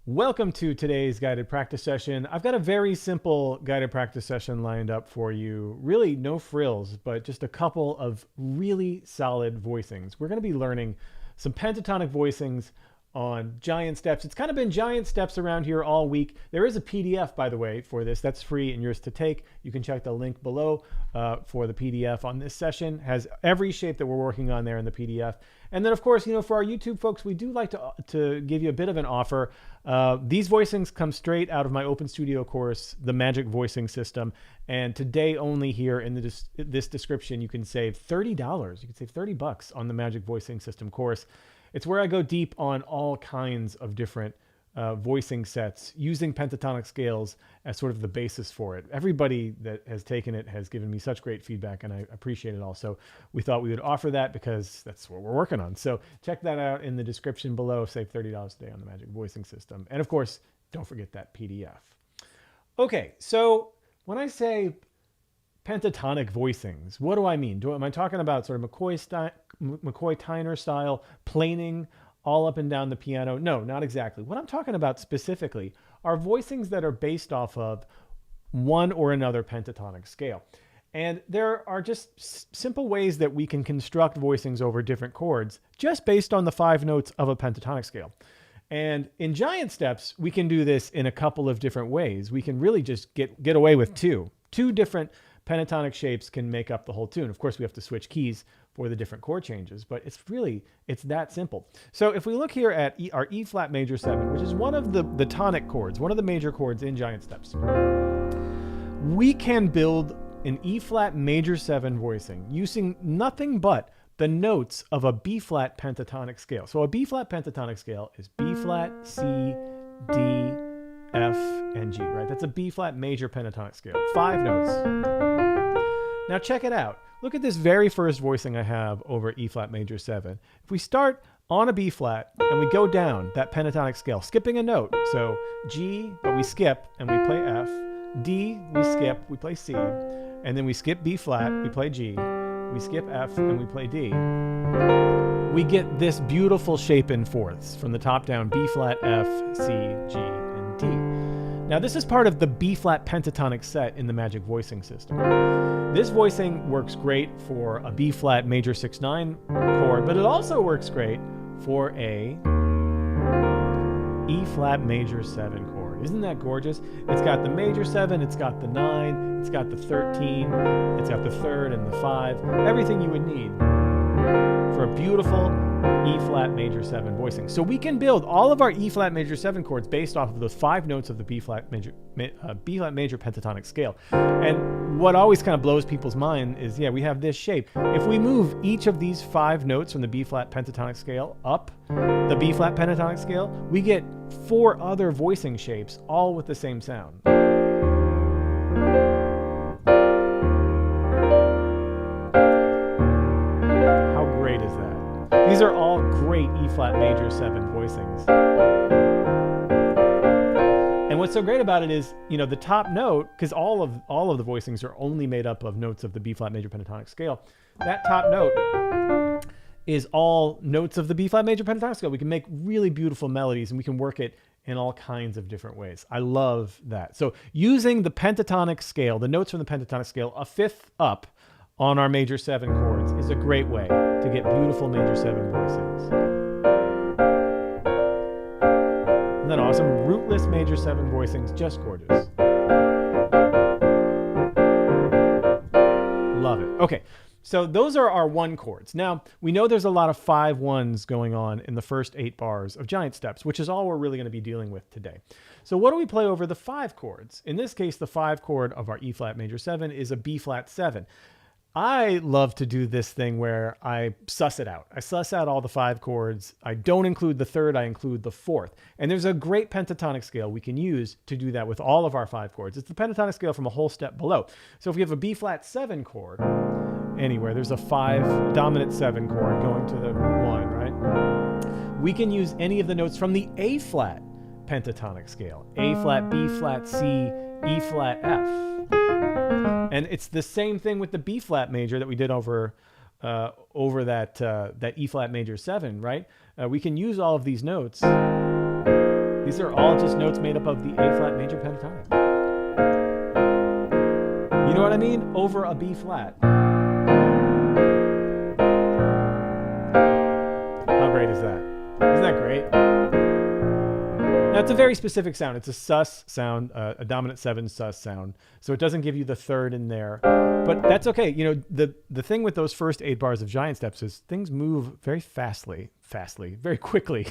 Welcome to today's guided practice session. I've got a very simple guided practice session lined up for you. Really no frills, but just a couple of really solid voicings. We're going to be learning some pentatonic voicings on giant steps. It's kind of been giant steps around here all week. There is a PDF, by the way, for this. That's free and yours to take. You can check the link below for the PDF on this session. Has every shape that we're working on there in the PDF. And then, of course, for our YouTube folks, we do like to give you a bit of an offer. These voicings come straight out of my Open Studio course, the Magic Voicing System. And today only here in this description, you can save $30. You can save $30 on the Magic Voicing System course. It's where I go deep on all kinds of different voicing sets using pentatonic scales as sort of the basis for it. Everybody that has taken it has given me such great feedback, and I appreciate it all. So we thought we would offer that because that's what we're working on. So check that out in the description below. Save $30 today on the Magic Voicing System. And of course, don't forget that PDF. Okay, so when I say pentatonic voicings, what do I mean? Am I talking about sort of McCoy-Tyner style planing all up and down the piano? No, not exactly. What I'm talking about specifically are voicings that are based off of one or another pentatonic scale. And there are just simple ways that we can construct voicings over different chords just based on the 5 notes of a pentatonic scale. And in giant steps, we can do this in a couple of different ways. We can really just get away with two different pentatonic shapes can make up the whole tune. Of course, we have to switch keys for the different chord changes, but it's that simple. So if we look here at our E flat major 7, which is one of the tonic chords, one of the major chords in giant steps, we can build an E flat major 7 voicing using nothing but the notes of a B flat pentatonic scale. So a B flat pentatonic scale is B flat, C, D, F, and G, right? That's a B flat major pentatonic scale. 5 notes. Now check it out. Look at this very first voicing I have over E flat major 7. If we start on a B flat and we go down that pentatonic scale, skipping a note. So G, but we skip and we play F. D, we skip, we play C. And then we skip B flat, we play G. We skip F and we play D. We get this beautiful shape in fourths from the top down: B flat, F, C, G, and D. Now this is part of the B flat pentatonic set in the Magic Voicing System. This voicing works great for a B flat major 6/9 chord, but it also works great for a E flat major 7 chord. Isn't that gorgeous? It's got the major 7, it's got the 9, it's got the 13, it's got the 3rd and the 5, everything you would need for a beautiful E flat major 7 voicing. So we can build all of our E flat major 7 chords based off of those 5 notes of the B flat major pentatonic scale. And what always kind of blows people's mind is, we have this shape. If we move each of these 5 notes from the B flat pentatonic scale up the B flat pentatonic scale, we get 4 other voicing shapes, all with the same sound. These are all great E flat major 7 voicings. And what's so great about it is, the top note, because all of the voicings are only made up of notes of the B flat major pentatonic scale. That top note is all notes of the B flat major pentatonic scale. We can make really beautiful melodies and we can work it in all kinds of different ways. I love that. So using the pentatonic scale, the notes from the pentatonic scale, a 5th up on our major 7 chords is a great way to get beautiful major 7 voicings. Isn't that awesome? Rootless major 7 voicings, just gorgeous. Love it. Okay, so those are our 1 chords. Now, we know there's a lot of 5 1s going on in the first 8 bars of giant steps, which is all we're really going to be dealing with today. So what do we play over the 5 chords? In this case, the 5 chord of our E flat major 7 is a B flat 7. I love to do this thing where I suss it out. I suss out all the 5 chords. I don't include the 3rd, I include the 4th. And there's a great pentatonic scale we can use to do that with all of our 5 chords. It's the pentatonic scale from a whole step below. So if we have a B flat 7 chord anywhere, there's a 5 dominant 7 chord going to the 1, right? We can use any of the notes from the A flat pentatonic scale. A flat, B flat, C, E flat, F. And it's the same thing with the B flat major that we did over that E flat major 7, right? We can use all of these notes These are all just notes made up of the A flat major pentatonic. You know what I mean? Over a B flat. How great is that? Isn't that great? Now, it's a very specific sound. It's a sus sound, a dominant 7 sus sound. So it doesn't give you the third in there. But that's okay. You know, the thing with those first 8 bars of giant steps is things move very very quickly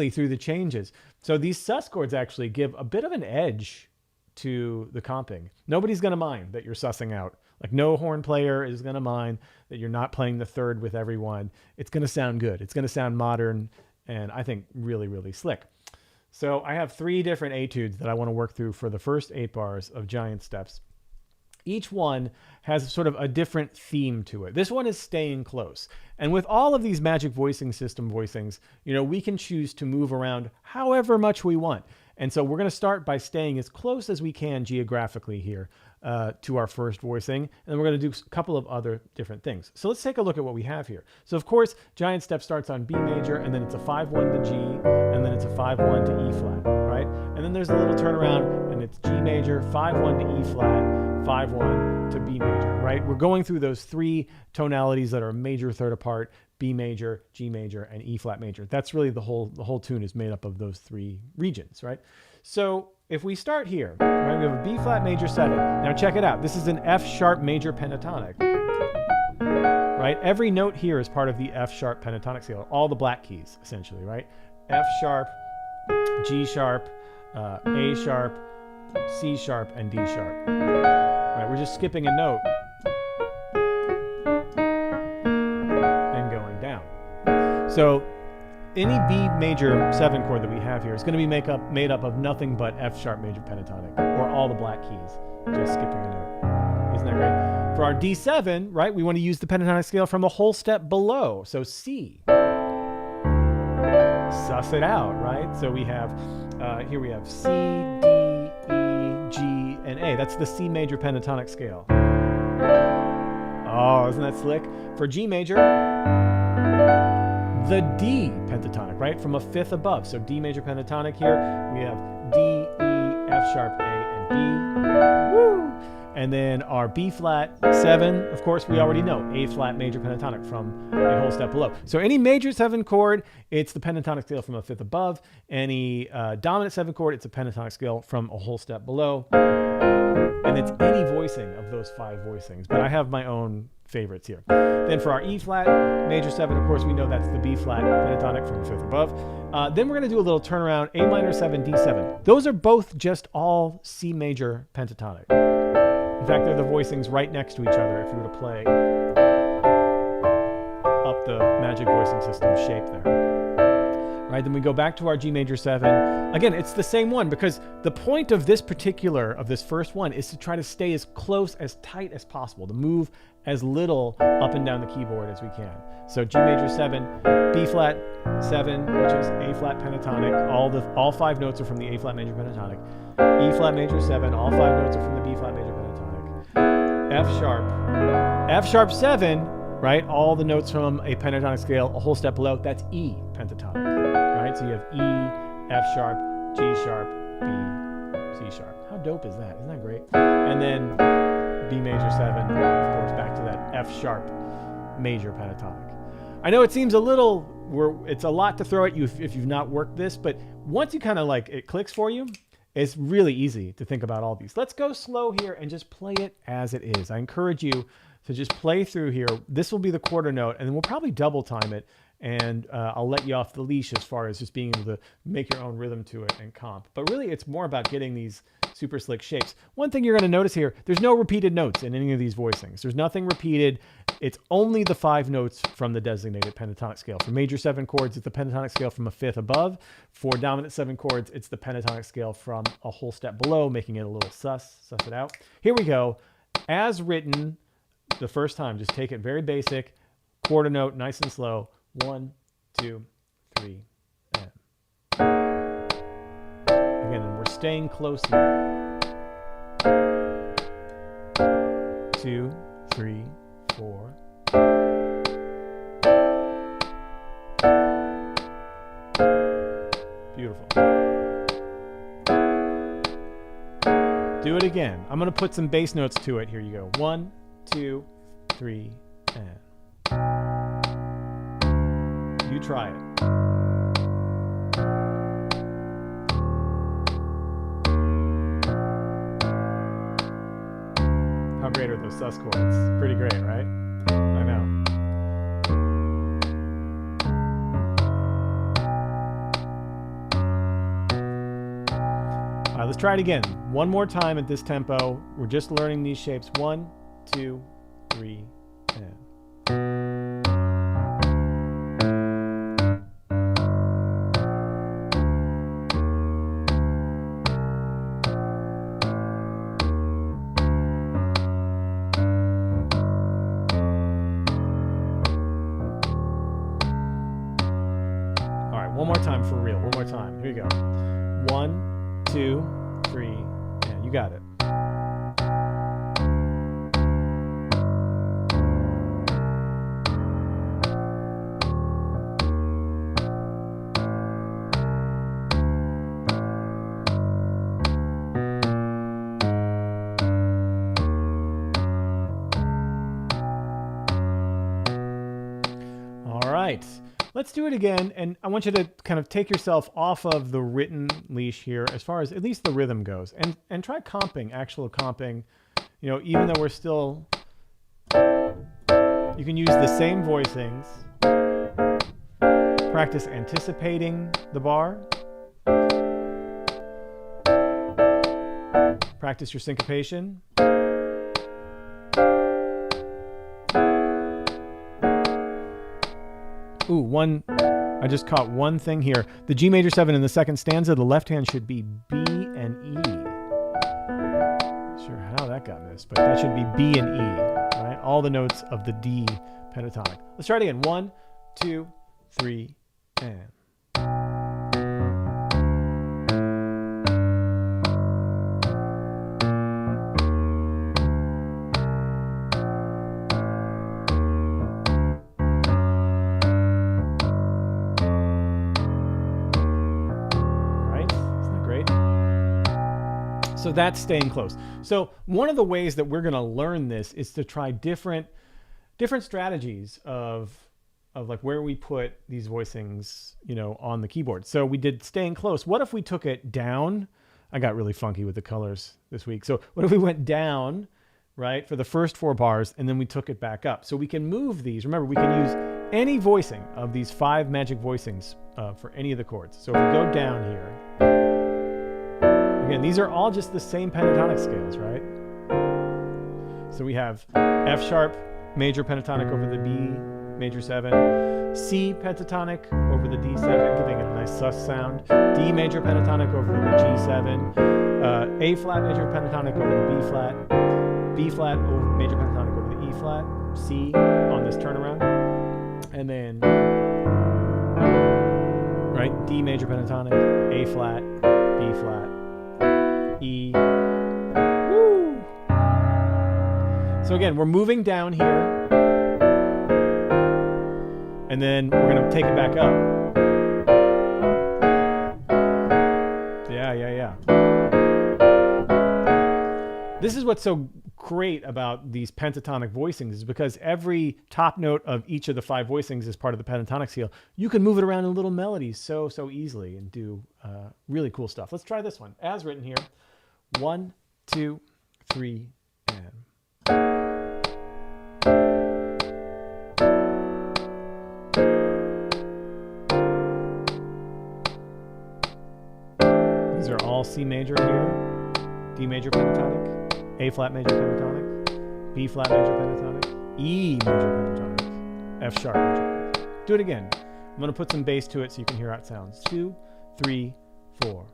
through the changes. So these sus chords actually give a bit of an edge to the comping. Nobody's going to mind that you're sussing out. Like, no horn player is going to mind that you're not playing the third with everyone. It's going to sound good. It's going to sound modern, and I think really, really slick. So I have 3 different etudes that I want to work through for the first 8 bars of giant steps. Each one has sort of a different theme to it. This one is staying close. And with all of these Magic Voicing System voicings, you know, we can choose to move around however much we want. And so we're going to start by staying as close as we can geographically here to our first voicing. And then we're going to do a couple of other different things. So let's take a look at what we have here. So of course, giant step starts on B major, and then it's a 5-1 to G, and then it's a 5-1 to E flat, right? And then there's a little turnaround, and it's G major, 5-1 to E flat, 5-1 to B major, right? We're going through those 3 tonalities that are a major third apart: B major, G major, and E flat major. That's really the whole tune is made up of those 3 regions, right? So if we start here, right, we have a B flat major 7. Now check it out. This is an F sharp major pentatonic, right? Every note here is part of the F sharp pentatonic scale, all the black keys essentially, right? F sharp, G sharp, A sharp, C sharp, and D sharp. Right, we're just skipping a note and going down. So any B major 7 chord that we have here is going to be made up of nothing but F sharp major pentatonic, or all the black keys, just skipping a note. Isn't that great? For our D7, right, we want to use the pentatonic scale from a whole step below. So C. Suss it out, right? So we have, here we have C, D, E, G, and A. That's the C major pentatonic scale. Oh, isn't that slick? For G major, the D pentatonic, right? From a 5th above. So D major pentatonic here, we have D, E, F sharp, A, and B. Woo! And then our B flat 7, of course, we already know, A flat major pentatonic from a whole step below. So any major 7 chord, it's the pentatonic scale from a 5th above. Any dominant 7 chord, it's a pentatonic scale from a whole step below. And it's any voicing of those 5 voicings. But I have my own favorites here. Then for our E flat major 7, of course, we know that's the B flat pentatonic from 5th above. Then we're going to do a little turnaround, A minor 7, D7. Those are both just all C major pentatonic. In fact, they're the voicings right next to each other if you were to play up the Magic Voicing System shape there. Right, then we go back to our G major 7. Again, it's the same one, because the point of this first one is to try to stay as close, as tight as possible, to move as little up and down the keyboard as we can. So G major 7, B flat 7, which is A flat pentatonic. All 5 notes are from the A flat major pentatonic. E flat major 7, all 5 notes are from the B flat major pentatonic. F sharp 7, right? All the notes from a pentatonic scale a whole step below. That's E pentatonic, right? So you have E, F sharp, G sharp, B, C sharp. How dope is that? Isn't that great? And then B major 7, of course, back to that F sharp major pentatonic. I know it seems it's a lot to throw at you if you've not worked this, but once you kind of it clicks for you, it's really easy to think about all these. Let's go slow here and just play it as it is. I encourage you to just play through here. This will be the quarter note, and then we'll probably double time it, and I'll let you off the leash as far as just being able to make your own rhythm to it and comp. But really, it's more about getting these super slick shapes. One thing you're going to notice here, there's no repeated notes in any of these voicings. There's nothing repeated. It's only the 5 notes from the designated pentatonic scale. For major 7 chords, it's the pentatonic scale from a 5th above. For dominant 7 chords, it's the pentatonic scale from a whole step below, making it a little suss it out. Here we go. As written the first time, just take it very basic, quarter note, nice and slow. 1, 2, 3, and. Again, and we're staying close here. 2, 3, 4. Beautiful. Do it again. I'm going to put some bass notes to it. Here you go. 1, 2, 3, and. You try it. How great are those sus chords? Pretty great, right? I know. All right, let's try it again. One more time at this tempo. We're just learning these shapes. 1, 2, 3, and. One more time for real. One more time. Here you go. 1, 2, 3, and you got it. All right. Let's do it again, and I want you to kind of take yourself off of the written leash here as far as at least the rhythm goes, and try comping, actual comping. You know, even though we're still, you can use the same voicings. Practice anticipating the bar. Practice your syncopation. Ooh, I just caught one thing here. The G major 7 in the second stanza, the left hand should be B and E. Not sure how that got missed, but that should be B and E, right? All the notes of the D pentatonic. Let's try it again. 1, 2, 3, and. So that's staying close. So one of the ways that we're going to learn this is to try different strategies of like where we put these voicings, you know, on the keyboard. So we did staying close. What if we took it down? I got really funky with the colors this week. So what if we went down, right, for the first 4 bars, and then we took it back up? So we can move these. Remember, we can use any voicing of these 5 magic voicings for any of the chords. So if we go down here, again, these are all just the same pentatonic scales, right? So we have F sharp major pentatonic over the B major 7, C pentatonic over the D7, giving it a nice sus sound, D major pentatonic over the G7, A flat major pentatonic over the B flat major pentatonic over the E flat, C on this turnaround, and then, right, D major pentatonic, A flat, B flat, E. Woo! So again, we're moving down here, and then we're going to take it back up. Yeah. This is what's so great about these pentatonic voicings, is because every top note of each of the 5 voicings is part of the pentatonic scale. You can move it around in little melodies so easily and do really cool stuff. Let's try this one as written here. 1, 2, 3, and. These are all C major here, D major pentatonic, A flat major pentatonic, B flat major pentatonic, E major pentatonic, F sharp major pentatonic. Do it again. I'm going to put some bass to it so you can hear how it sounds. 2, 3, 4.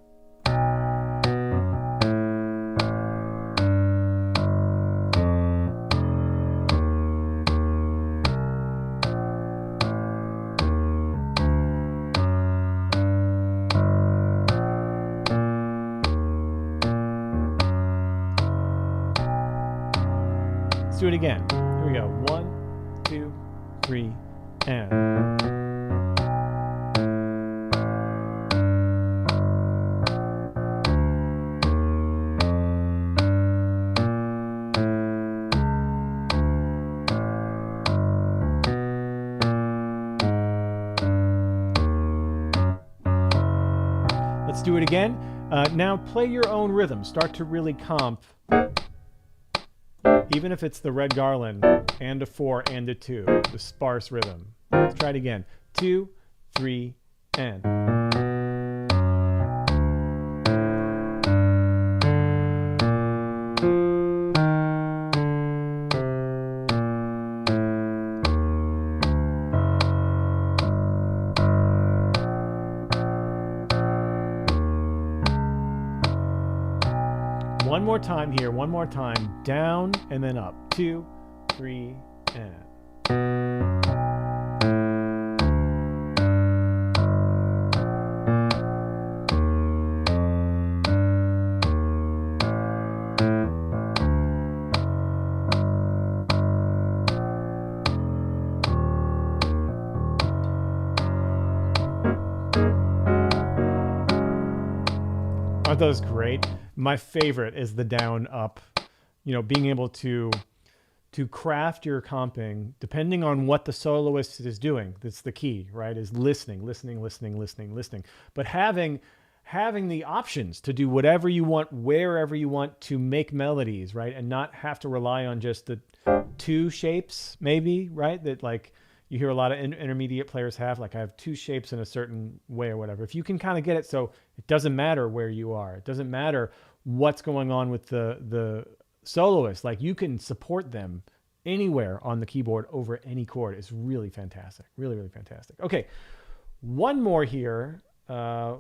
Let's do it again. Here we go. 1, 2, 3, and. Let's do it again. Now play your own rhythm. Start to really comp, even if it's the red garland and a 4 and a 2, the sparse rhythm. Let's try it again. 2, 3, and. One more time here, one more time. Down and then up. 2, 3, and. Aren't those great? My favorite is the down up, being able to craft your comping depending on what the soloist is doing. That's the key, right? Is listening. But having the options to do whatever you want, wherever you want, to make melodies, right? And not have to rely on just the 2 shapes, maybe, right? That like you hear a lot of intermediate players have, like I have 2 shapes in a certain way or whatever. If you can kind of get it so it doesn't matter where you are, it doesn't matter what's going on with the soloist, like you can support them anywhere on the keyboard over any chord. Is really fantastic. Really, really fantastic. Okay, one more here. The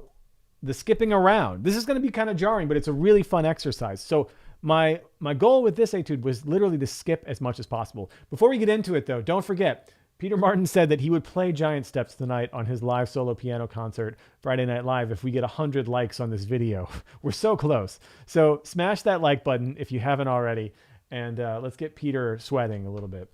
skipping around. This is going to be kind of jarring, but it's a really fun exercise. So my goal with this etude was literally to skip as much as possible. Before we get into it though, don't forget, Peter Martin said that he would play Giant Steps tonight on his live solo piano concert, Friday Night Live, if we get 100 likes on this video. We're so close. So smash that like button if you haven't already, and let's get Peter sweating a little bit.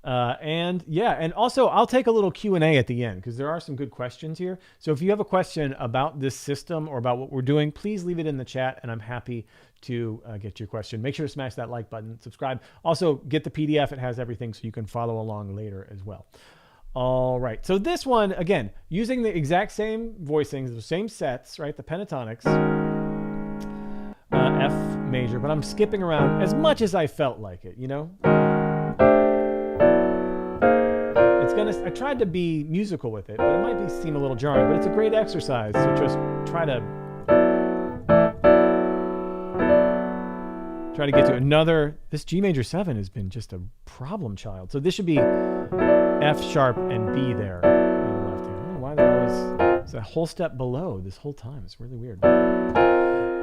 And also I'll take a little Q&A at the end because there are some good questions here. So if you have a question about this system or about what we're doing, please leave it in the chat and I'm happy to get your question. Make sure to smash that like button, subscribe. Also get the PDF. It has everything so you can follow along later as well. All right. So this one, again, using the exact same voicings, the same sets, right? The pentatonics, F major, but I'm skipping around as much as I felt like it, I tried to be musical with it, but it might seem a little jarring, but it's a great exercise. So just try to get to another. This G major 7 has been just a problem child. So this should be F sharp and B there in the left hand. I don't know why it's a whole step below this whole time. It's really weird.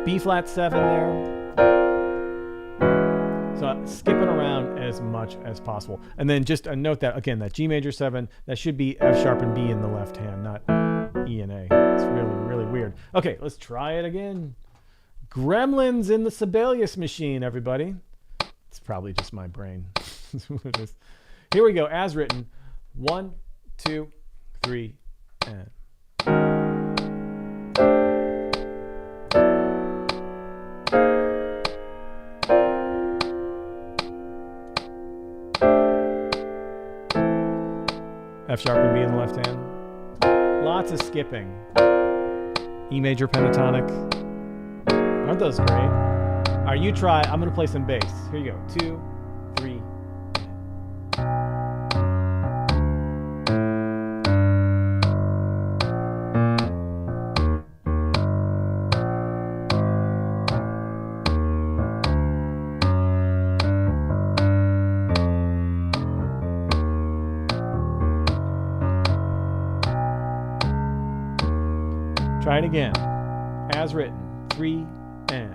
B flat 7 there. So skipping around as much as possible. And then just a note that, again, that G major 7, that should be F sharp and B in the left hand, not E and A. It's really, really weird. Okay, let's try it again. Gremlins in the Sibelius machine, everybody. It's probably just my brain. Here we go, as written. 1, 2, 3, and. F sharp and B in the left hand. Lots of skipping. E major pentatonic. Aren't those great? All right, you try. I'm going to play some bass. Here you go. 2, 3. Try it again. As written. 3 and.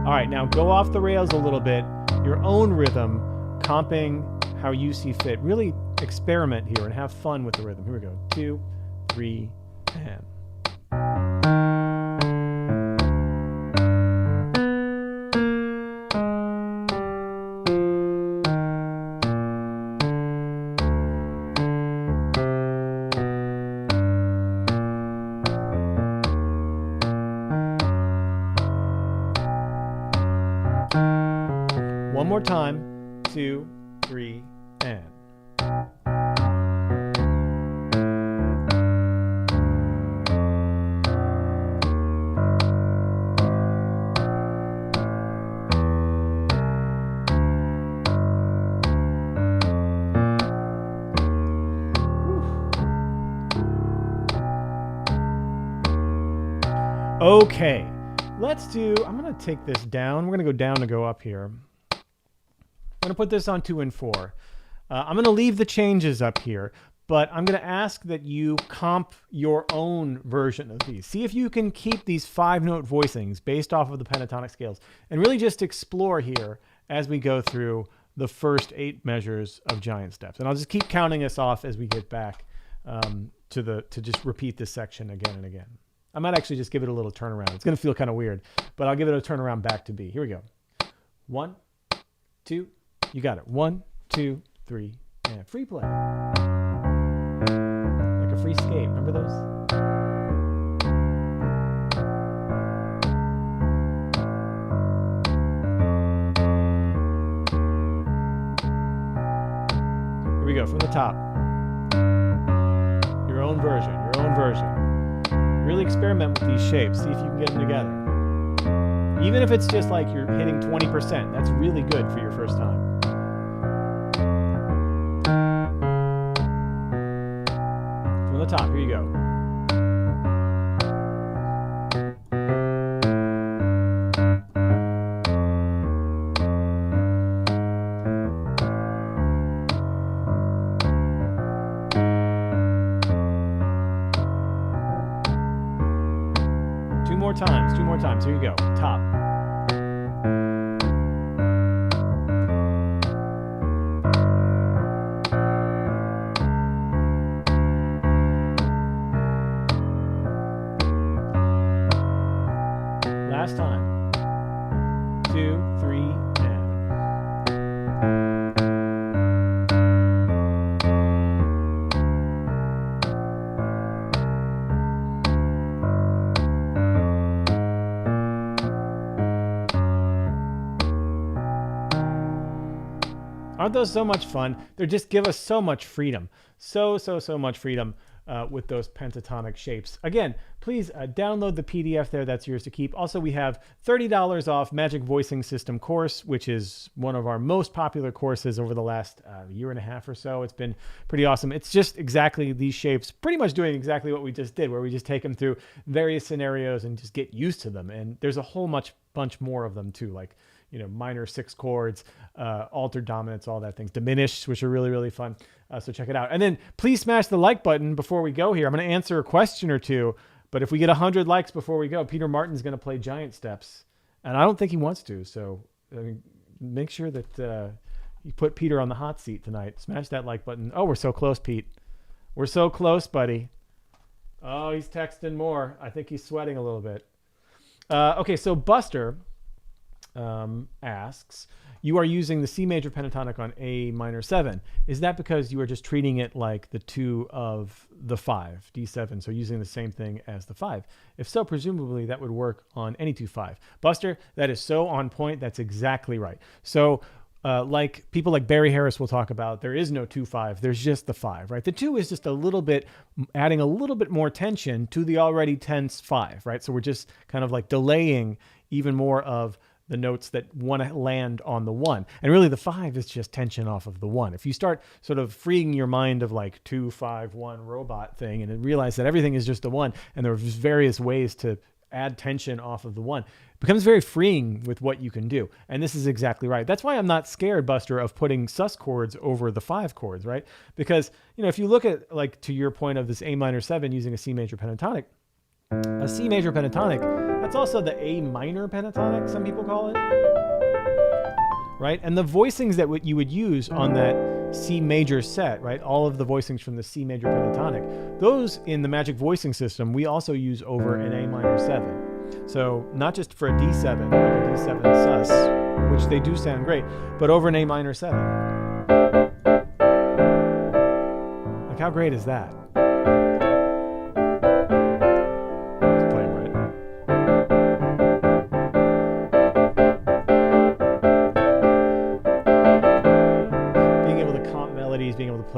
All right, now go off the rails a little bit. Your own rhythm, comping how you see fit. Really experiment here and have fun with the rhythm. Here we go. 2, 3, and. more time. 2, 3, and. Okay, I'm going to take this down. We're going to go down to go up here. I'm going to put this on 2 and 4. I'm going to leave the changes up here, but I'm going to ask that you comp your own version of these. See if you can keep these 5-note voicings based off of the pentatonic scales, and really just explore here as we go through the first 8 measures of giant steps. And I'll just keep counting us off as we get back to just repeat this section again and again. I might actually just give it a little turnaround. It's going to feel kind of weird, but I'll give it a turnaround back to B. Here we go. 1, 2, you got it. 1, 2, 3, and free play. Like a free skate. Remember those? Here we go, from the top. Your own version, your own version. Really experiment with these shapes. See if you can get them together. Even if it's just like you're hitting 20%, that's really good for your first time. From the top, here you go. Two more times. Here you go. Top. Last time. 2, 3, and. Aren't those so much fun? They just give us so much freedom. So much freedom with those pentatonic shapes. Again, please download the PDF there. That's yours to keep. Also, we have $30 off Magic Voicing System course, which is one of our most popular courses over the last year and a half or so. It's been pretty awesome. It's just exactly these shapes, pretty much doing exactly what we just did, where we just take them through various scenarios and just get used to them. And there's a whole bunch more of them too, like minor 6 chords, altered dominants, all that things, diminished, which are really, really fun. So check it out. And then please smash the like button before we go here. I'm going to answer a question or two, but if we get 100 likes before we go, Peter Martin's going to play giant steps. And I don't think he wants to. So make sure that you put Peter on the hot seat tonight. Smash that like button. Oh, we're so close, Pete. We're so close, buddy. Oh, he's texting more. I think he's sweating a little bit. Okay, so Buster asks, you are using the C major pentatonic on A minor 7. Is that because you are just treating it like the 2 of the 5, D7, so using the same thing as the 5? If so, presumably that would work on any 2-5. Buster, that is so on point. That's exactly right. So like people like Barry Harris will talk about, there is no 2-5. There's just the 5, right? The 2 is just a little bit, adding a little bit more tension to the already tense 5, right? So we're just kind of like delaying even more of the notes that want to land on the 1. And really the 5 is just tension off of the 1. If you start sort of freeing your mind of like 2, 5, 1 robot thing and realize that everything is just a 1 and there are just various ways to add tension off of the 1, it becomes very freeing with what you can do. And this is exactly right. That's why I'm not scared, Buster, of putting sus chords over the 5 chords, right? Because, if you look at, like, to your point of this A minor 7 using a C major pentatonic, a C major pentatonic, that's also the A minor pentatonic, some people call it, right? And the voicings that you would use on that C major set, right? All of the voicings from the C major pentatonic, those in the Magic Voicing System, we also use over an A minor 7. So not just for a D7, like a D7 sus, which they do sound great, but over an A minor 7. Like, how great is that?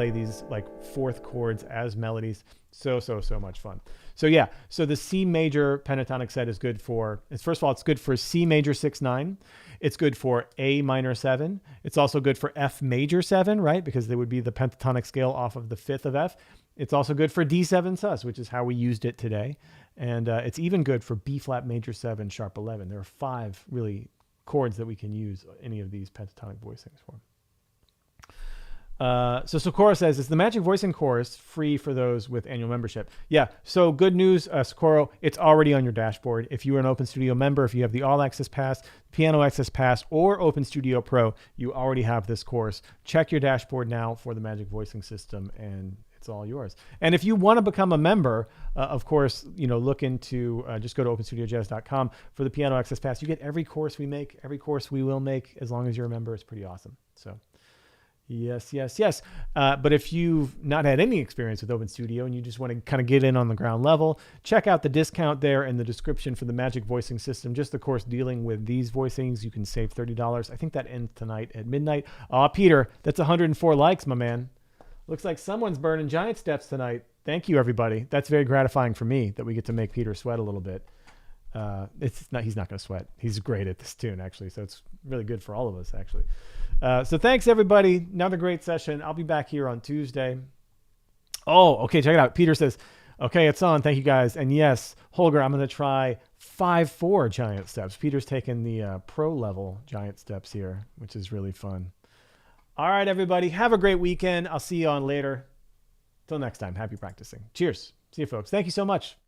play these like fourth chords as melodies. So much fun. So yeah, so the C major pentatonic set is good for, first of all, it's good for C major 6-9. It's good for A minor 7. It's also good for F major 7, right? Because they would be the pentatonic scale off of the 5th of F. It's also good for D7 sus, which is how we used it today. And it's even good for B flat major 7, sharp 11. There are 5 really chords that we can use any of these pentatonic voicings for. So Socorro says, is the Magic Voicing course free for those with annual membership? Yeah. So good news, Socorro, it's already on your dashboard. If you are an Open Studio member, if you have the All Access Pass, Piano Access Pass, or Open Studio Pro, you already have this course. Check your dashboard now for the Magic Voicing system, and it's all yours. And if you want to become a member, of course, look into, just go to openstudiojazz.com for the Piano Access Pass. You get every course we make, every course we will make, as long as you're a member. It's pretty awesome. So yes. But if you've not had any experience with Open Studio and you just want to kind of get in on the ground level, check out the discount there in the description for the Magic Voicing system. Just the course dealing with these voicings, you can save $30. I think that ends tonight at midnight. Peter, that's 104 likes, my man. Looks like someone's burning giant steps tonight. Thank you, everybody. That's very gratifying for me that we get to make Peter sweat a little bit. He's not going to sweat. He's great at this tune, actually. So it's really good for all of us, actually. So thanks, everybody. Another great session. I'll be back here on Tuesday. Oh, okay. Check it out. Peter says, okay, it's on. Thank you, guys. And yes, Holger, I'm going to try 5/4 giant steps. Peter's taken the pro level giant steps here, which is really fun. All right, everybody. Have a great weekend. I'll see you on later. Till next time. Happy practicing. Cheers. See you, folks. Thank you so much.